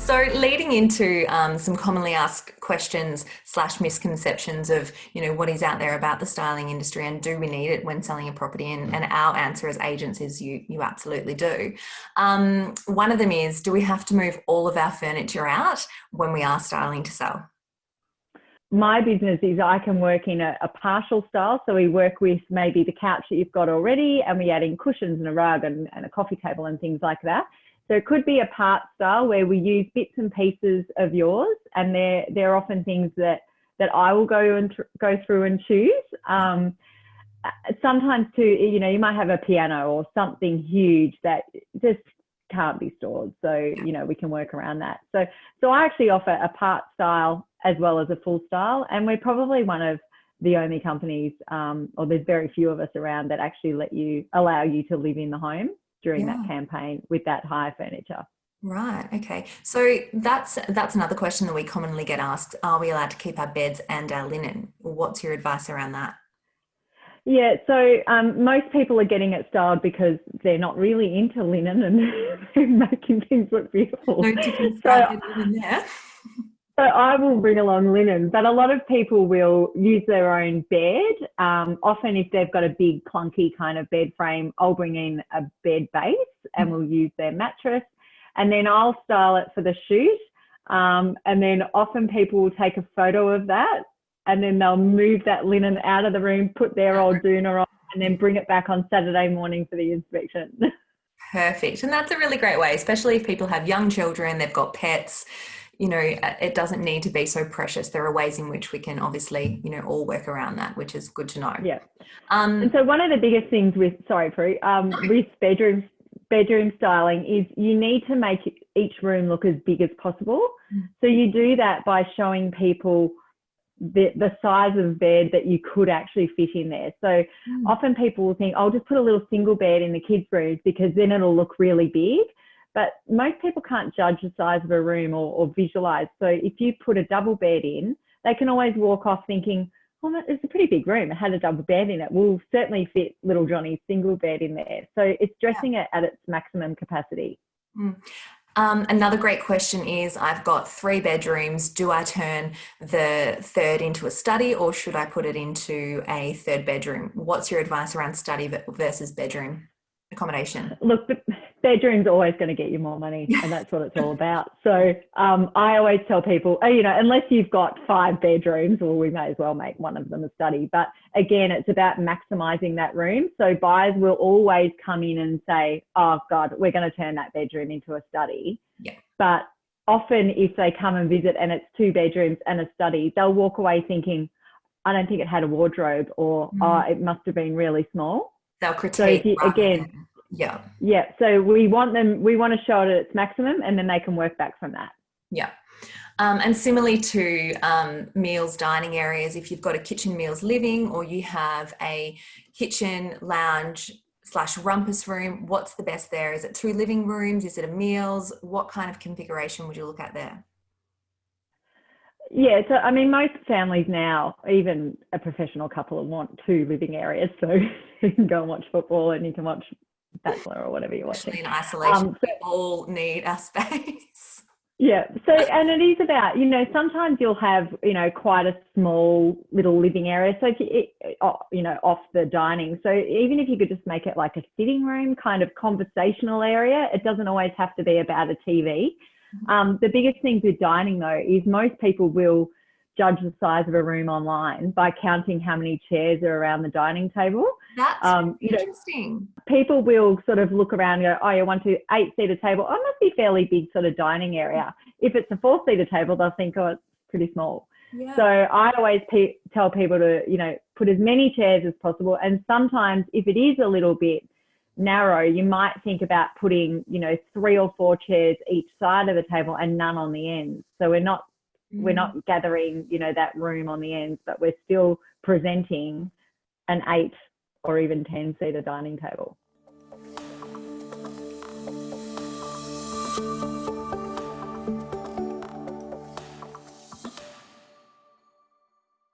So leading into some commonly asked questions slash misconceptions of, what is out there about the styling industry and do we need it when selling a property? And our answer as agents is you absolutely do. One of them is, do we have to move all of our furniture out when we are styling to sell? My business is I can work in a partial style. So we work with maybe the couch that you've got already and we add in cushions and a rug and a coffee table and things like that. So it could be a part style where we use bits and pieces of yours, and they're often things that I will go through and choose. Sometimes too, you might have a piano or something huge that just can't be stored. So, we can work around that. So I actually offer a part style as well as a full style. And we're probably one of the only companies, or there's very few of us around that actually allow you to live in the home during that campaign with that hire furniture. Right. Okay. So that's another question that we commonly get asked. Are we allowed to keep our beds and our linen? What's your advice around that? Yeah, so most people are getting it styled because they're not really into linen and making things look beautiful. No chicken scratch in there. So I will bring along linen, but a lot of people will use their own bed. Often if they've got a big clunky kind of bed frame, I'll bring in a bed base and we'll use their mattress, and then I'll style it for the shoot. And then often people will take a photo of that and then they'll move that linen out of the room, put their old doona on, and then bring it back on Saturday morning for the inspection. Perfect. And that's a really great way, especially if people have young children, they've got pets. It doesn't need to be so precious. There are ways in which we can obviously, all work around that, which is good to know. Yeah. And so one of the biggest things with bedroom styling is you need to make each room look as big as possible. So you do that by showing people the size of bed that you could actually fit in there. So often people will think, I'll just put a little single bed in the kids' rooms because then it'll look really big. But most people can't judge the size of a room or visualize. So if you put a double bed in, they can always walk off thinking, oh, it's a pretty big room. It had a double bed in it. We'll certainly fit little Johnny's single bed in there. So it's dressing it at its maximum capacity. Another great question is, I've got 3 bedrooms. Do I turn the third into a study or should I put it into a third bedroom? What's your advice around study versus bedroom accommodation? Look, the bedroom's always going to get you more money, and that's what it's all about. So I always tell people, unless you've got 5 bedrooms, well, we may as well make one of them a study. But again, it's about maximizing that room. So buyers will always come in and say, oh God, we're going to turn that bedroom into a study. Yeah. But often if they come and visit and it's 2 bedrooms and a study, they'll walk away thinking, I don't think it had a wardrobe, or it must have been really small. They'll critique. Yeah. So we want to show it at its maximum, and then they can work back from that. Yeah. And similarly to meals, dining areas, if you've got a kitchen, meals, living, or you have a kitchen, lounge / rumpus room, what's the best there? Is it 2 living rooms? Is it a meals? What kind of configuration would you look at there? Yeah, so I mean, most families now, even a professional couple, want 2 living areas, so you can go and watch football and you can watch Bachelor or whatever you're watching. Especially in isolation, we all need our space. Yeah, so, and it is about, sometimes you'll have, quite a small little living area, so if you, off the dining. So even if you could just make it like a sitting room, kind of conversational area, it doesn't always have to be about a TV. The biggest things with dining though is most people will judge the size of a room online by counting how many chairs are around the dining table. That's interesting. People will sort of look around and go, oh, you want to 8-seater table. Oh, it must be fairly big sort of dining area. If it's a 4-seater table, they'll think, oh, it's pretty small. Yeah. So I always tell people to, put as many chairs as possible. And sometimes if it is a little bit narrow, you might think about putting 3 or 4 chairs each side of the table and none on the ends. So we're not gathering that room on the ends, but we're still presenting an 8 or even 10-seater dining table.